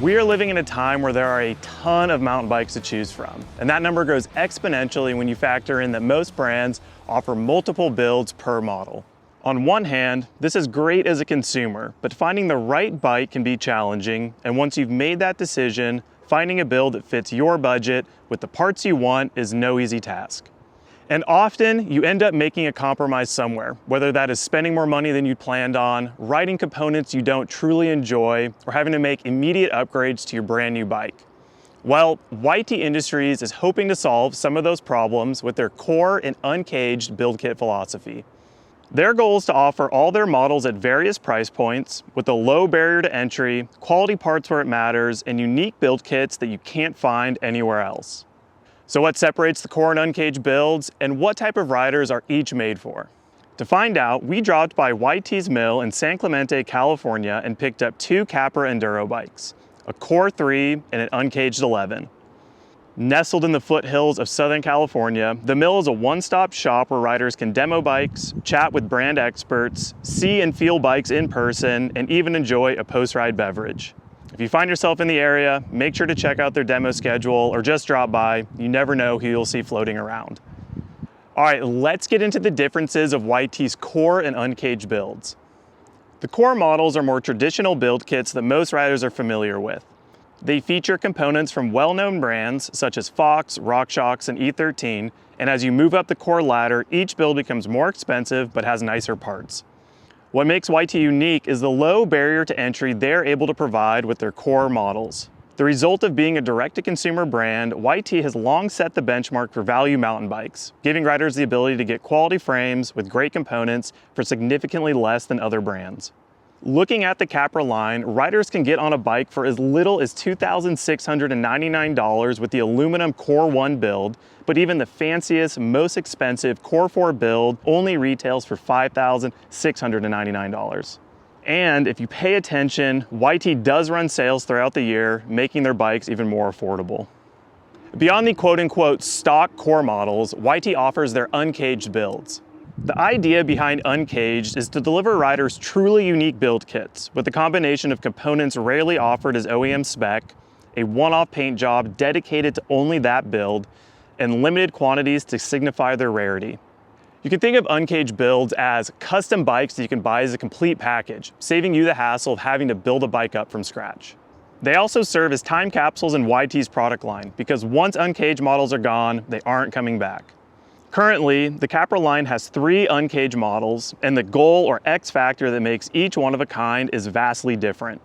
We are living in a time where there are a ton of mountain bikes to choose from, and that number grows exponentially when you factor in that most brands offer multiple builds per model. On one hand, this is great as a consumer, but finding the right bike can be challenging, and once you've made that decision, finding a build that fits your budget with the parts you want is no easy task. And often, you end up making a compromise somewhere, whether that is spending more money than you planned on, riding components you don't truly enjoy, or having to make immediate upgrades to your brand new bike. Well, YT Industries is hoping to solve some of those problems with their Core and Uncaged build kit philosophy. Their goal is to offer all their models at various price points, with a low barrier to entry, quality parts where it matters, and unique build kits that you can't find anywhere else. So what separates the Core and Uncaged builds, and what type of riders are each made for? To find out, we dropped by YT's mill in San Clemente, California, and picked up two Capra Enduro bikes, a Core 3 and an Uncaged 11. Nestled in the foothills of Southern California, the mill is a one-stop shop where riders can demo bikes, chat with brand experts, see and feel bikes in person, and even enjoy a post-ride beverage. If you find yourself in the area, make sure to check out their demo schedule or just drop by. You never know who you'll see floating around. All right, let's get into the differences of YT's Core and Uncaged builds. The Core models are more traditional build kits that most riders are familiar with. They feature components from well-known brands such as Fox, RockShox, and E13, and as you move up the Core ladder, each build becomes more expensive but has nicer parts. What makes YT unique is the low barrier to entry they're able to provide with their Core models. The result of being a direct-to-consumer brand, YT has long set the benchmark for value mountain bikes, giving riders the ability to get quality frames with great components for significantly less than other brands. Looking at the Capra line, riders can get on a bike for as little as $2,699 with the aluminum Core 1 build, but even the fanciest, most expensive Core 4 build only retails for $5,699. And if you pay attention, YT does run sales throughout the year, making their bikes even more affordable. Beyond the quote-unquote stock Core models, YT offers their Uncaged builds. The idea behind Uncaged is to deliver riders truly unique build kits with a combination of components rarely offered as OEM spec, a one-off paint job dedicated to only that build, and limited quantities to signify their rarity. You can think of Uncaged builds as custom bikes that you can buy as a complete package, saving you the hassle of having to build a bike up from scratch. They also serve as time capsules in YT's product line because once Uncaged models are gone, they aren't coming back. Currently, the Capra line has 3 Uncaged models, and the goal or X factor that makes each one of a kind is vastly different.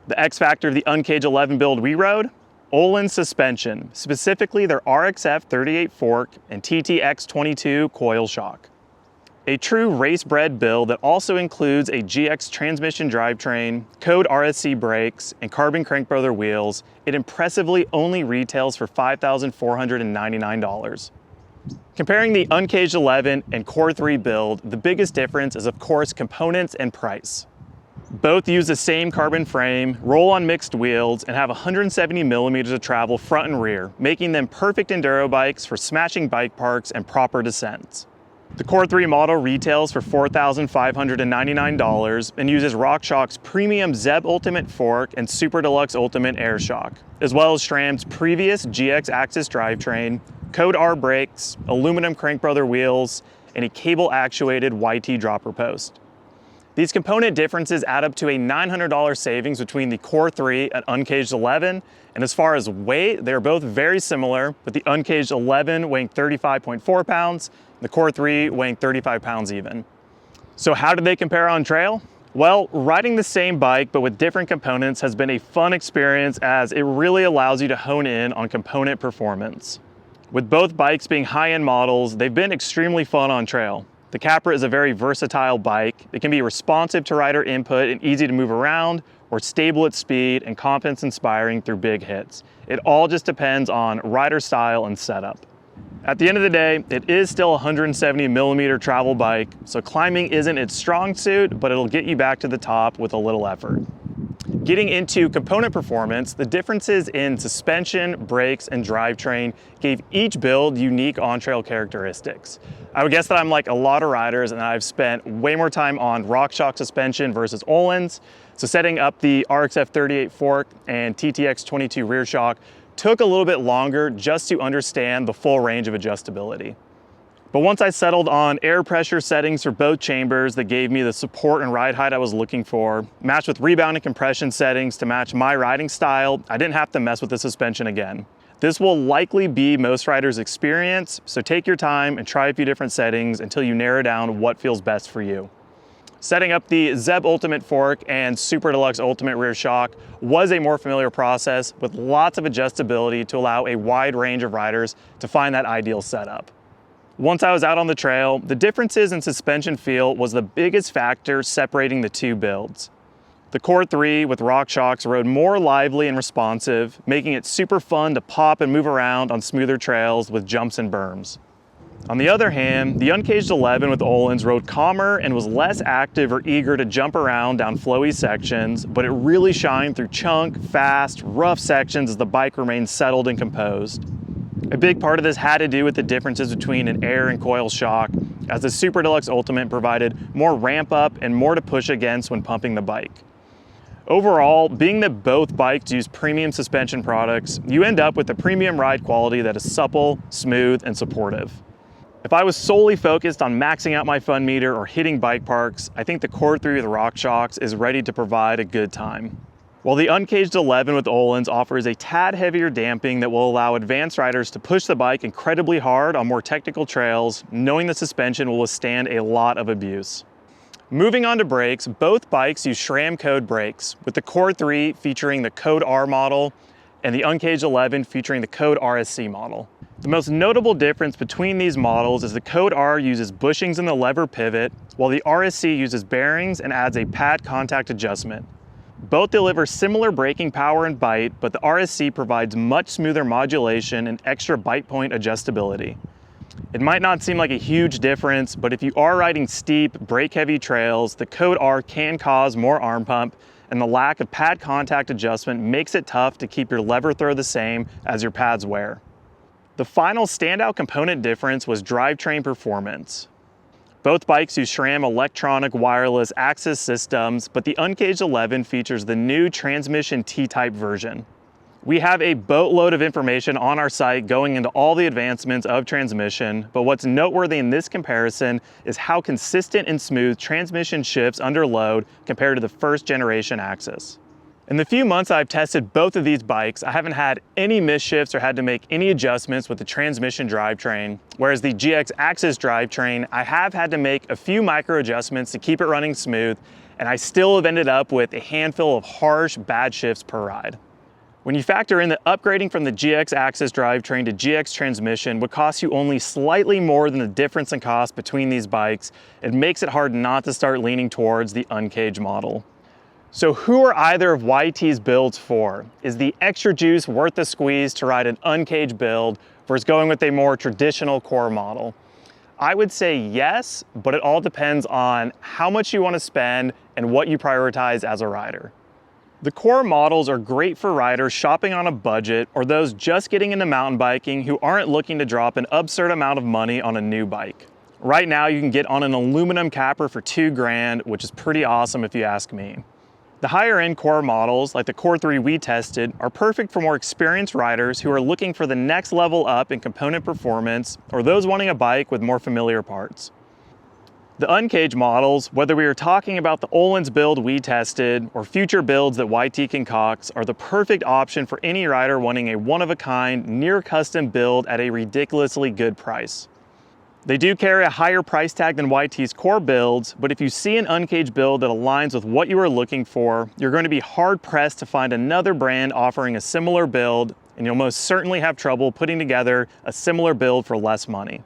The X factor of the Uncaged 11 build we rode? Öhlins suspension, specifically their RXF 38 fork and TTX 22 coil shock. A true race-bred build that also includes a GX transmission drivetrain, code RSC brakes, and carbon crank brother wheels, it impressively only retails for $5,499. Comparing the Uncaged 11 and Core 3 build, the biggest difference is of course components and price. Both use the same carbon frame, roll on mixed wheels, and have 170 millimeters of travel front and rear, making them perfect enduro bikes for smashing bike parks and proper descents. The Core 3 model retails for $4,599 and uses RockShox's premium Zeb Ultimate fork and Super Deluxe Ultimate air shock, as well as SRAM's previous GX Axis drivetrain, Code R brakes, aluminum crank brother wheels, and a cable-actuated YT dropper post. These component differences add up to a $900 savings between the Core 3 and Uncaged 11, and as far as weight, they are both very similar, with the Uncaged 11 weighing 35.4 pounds, and the Core 3 weighing 35 pounds even. So how do they compare on trail? Well, riding the same bike but with different components has been a fun experience as it really allows you to hone in on component performance. With both bikes being high-end models, they've been extremely fun on trail. The Capra is a very versatile bike. It can be responsive to rider input and easy to move around, or stable at speed and confidence-inspiring through big hits. It all just depends on rider style and setup. At the end of the day, it is still a 170 millimeter travel bike, so climbing isn't its strong suit, but it'll get you back to the top with a little effort. Getting into component performance, the differences in suspension, brakes, and drivetrain gave each build unique on-trail characteristics. I would guess that I'm like a lot of riders and I've spent way more time on RockShox suspension versus Öhlins. So setting up the RXF38 fork and TTX22 rear shock took a little bit longer just to understand the full range of adjustability. But once I settled on air pressure settings for both chambers that gave me the support and ride height I was looking for, matched with rebound and compression settings to match my riding style, I didn't have to mess with the suspension again. This will likely be most riders' experience, so take your time and try a few different settings until you narrow down what feels best for you. Setting up the Zeb Ultimate fork and Super Deluxe Ultimate rear shock was a more familiar process with lots of adjustability to allow a wide range of riders to find that ideal setup. Once I was out on the trail, the differences in suspension feel was the biggest factor separating the two builds. The Core 3 with RockShox rode more lively and responsive, making it super fun to pop and move around on smoother trails with jumps and berms. On the other hand, the Uncaged 11 with Öhlins rode calmer and was less active or eager to jump around down flowy sections, but it really shined through chunk, fast, rough sections as the bike remained settled and composed. A big part of this had to do with the differences between an air and coil shock, as the Super Deluxe Ultimate provided more ramp up and more to push against when pumping the bike. Overall, being that both bikes use premium suspension products, you end up with a premium ride quality that is supple, smooth, and supportive. If I was solely focused on maxing out my fun meter or hitting bike parks, I think the Core 3 with RockShox is ready to provide a good time. While the Uncaged 11 with Öhlins offers a tad heavier damping that will allow advanced riders to push the bike incredibly hard on more technical trails, knowing the suspension will withstand a lot of abuse. Moving on to brakes, both bikes use SRAM code brakes, with the Core 3 featuring the Code R model and the Uncaged 11 featuring the Code RSC model. The most notable difference between these models is the Code R uses bushings in the lever pivot, while the RSC uses bearings and adds a pad contact adjustment. Both deliver similar braking power and bite, but the RSC provides much smoother modulation and extra bite point adjustability. It might not seem like a huge difference, but if you are riding steep, brake-heavy trails, the Code R can cause more arm pump, and the lack of pad contact adjustment makes it tough to keep your lever throw the same as your pads wear. The final standout component difference was drivetrain performance. Both bikes use SRAM electronic wireless access systems, but the Uncaged 11 features the new transmission T-type version. We have a boatload of information on our site going into all the advancements of transmission, but what's noteworthy in this comparison is how consistent and smooth transmission shifts under load compared to the first generation Axis. In the few months I've tested both of these bikes, I haven't had any misshifts or had to make any adjustments with the transmission drivetrain, whereas the GX Axis drivetrain, I have had to make a few micro adjustments to keep it running smooth, and I still have ended up with a handful of harsh, bad shifts per ride. When you factor in that upgrading from the GX Axis drivetrain to GX transmission would cost you only slightly more than the difference in cost between these bikes, it makes it hard not to start leaning towards the Uncaged model. So who are either of YT's builds for? Is the extra juice worth the squeeze to ride an Uncaged build versus going with a more traditional Core model? I would say yes, but it all depends on how much you want to spend and what you prioritize as a rider. The Core models are great for riders shopping on a budget or those just getting into mountain biking who aren't looking to drop an absurd amount of money on a new bike. Right now you can get on an aluminum capper for $2,000, which is pretty awesome if you ask me. The higher end Core models, like the Core 3 we tested, are perfect for more experienced riders who are looking for the next level up in component performance or those wanting a bike with more familiar parts. The Uncaged models, whether we are talking about the Öhlins build we tested or future builds that YT concocts, are the perfect option for any rider wanting a one-of-a-kind, near-custom build at a ridiculously good price. They do carry a higher price tag than YT's Core builds, but if you see an Uncaged build that aligns with what you are looking for, you're going to be hard-pressed to find another brand offering a similar build, and you'll most certainly have trouble putting together a similar build for less money.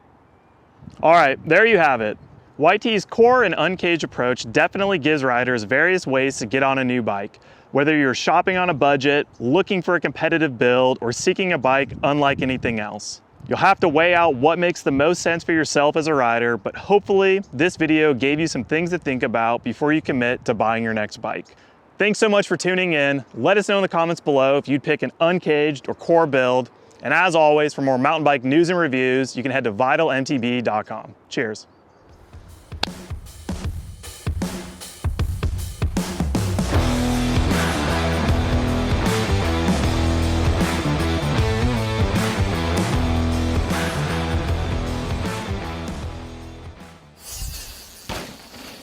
All right, there you have it. YT's Core and Uncaged approach definitely gives riders various ways to get on a new bike, whether you're shopping on a budget, looking for a competitive build, or seeking a bike unlike anything else. You'll have to weigh out what makes the most sense for yourself as a rider, but hopefully this video gave you some things to think about before you commit to buying your next bike. Thanks so much for tuning in. Let us know in the comments below if you'd pick an uncaged or core build. And as always, for more mountain bike news and reviews, you can head to vitalmtb.com. Cheers.